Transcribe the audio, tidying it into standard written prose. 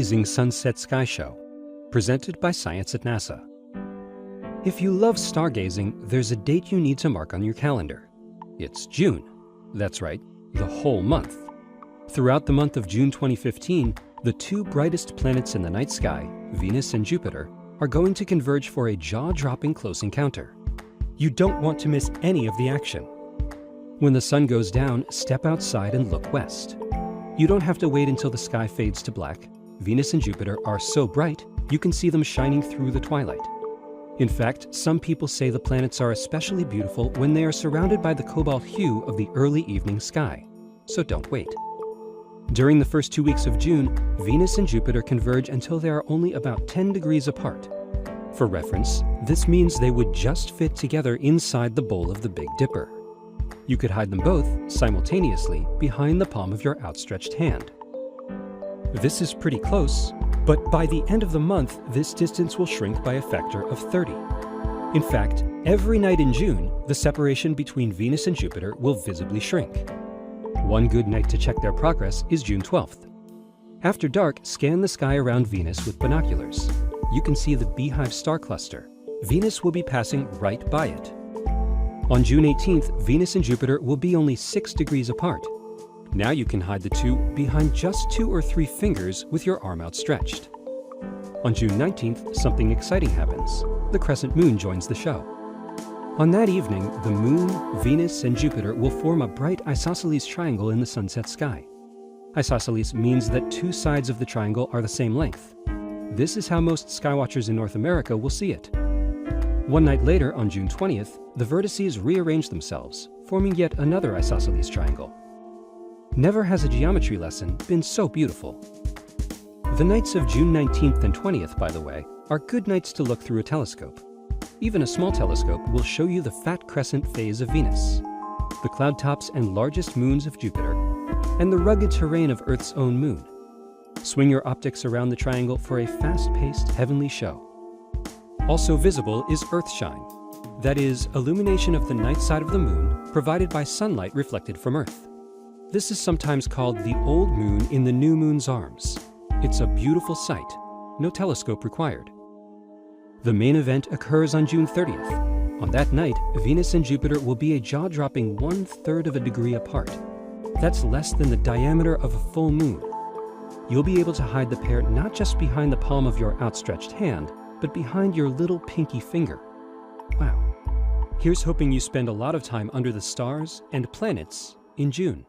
amazing sunset sky show, presented by Science at NASA. If you love stargazing, there's a date you need to mark on your calendar. It's June. That's right, the whole month. Throughout the month of June 2015, the two brightest planets in the night sky, Venus and Jupiter, are going to converge for a jaw-dropping close encounter. You don't want to miss any of the action. When the sun goes down, step outside and look west. You don't have to wait until the sky fades to black. Venus and Jupiter are so bright, you can see them shining through the twilight. In fact, some people say the planets are especially beautiful when they are surrounded by the cobalt hue of the early evening sky. So don't wait. During the first 2 weeks of June, Venus and Jupiter converge until they are only about 10 degrees apart. For reference, this means they would just fit together inside the bowl of the Big Dipper. You could hide them both simultaneously behind the palm of your outstretched hand. This is pretty close, but by the end of the month, this distance will shrink by a factor of 30. In fact, every night in June, the separation between Venus and Jupiter will visibly shrink. One good night to check their progress is June 12th. After dark, scan the sky around Venus with binoculars. You can see the Beehive star cluster. Venus will be passing right by it. On June 18th, Venus and Jupiter will be only 6 degrees apart. Now you can hide the two behind just 2 or 3 fingers with your arm outstretched. On June 19th, something exciting happens. The crescent moon joins the show. On that evening, the moon, Venus, and Jupiter will form a bright isosceles triangle in the sunset sky. Isosceles means that 2 sides of the triangle are the same length. This is how most skywatchers in North America will see it. One night later, on June 20th, the vertices rearrange themselves, forming yet another isosceles triangle. Never has a geometry lesson been so beautiful. The nights of June 19th and 20th, by the way, are good nights to look through a telescope. Even a small telescope will show you the fat crescent phase of Venus, the cloud tops and largest moons of Jupiter, and the rugged terrain of Earth's own moon. Swing your optics around the triangle for a fast-paced heavenly show. Also visible is Earthshine. That is, illumination of the night side of the moon provided by sunlight reflected from Earth. This is sometimes called the old moon in the new moon's arms. It's a beautiful sight, no telescope required. The main event occurs on June 30th. On that night, Venus and Jupiter will be a jaw-dropping 1/3 of a degree apart. That's less than the diameter of a full moon. You'll be able to hide the pair not just behind the palm of your outstretched hand, but behind your little pinky finger. Wow. Here's hoping you spend a lot of time under the stars and planets in June.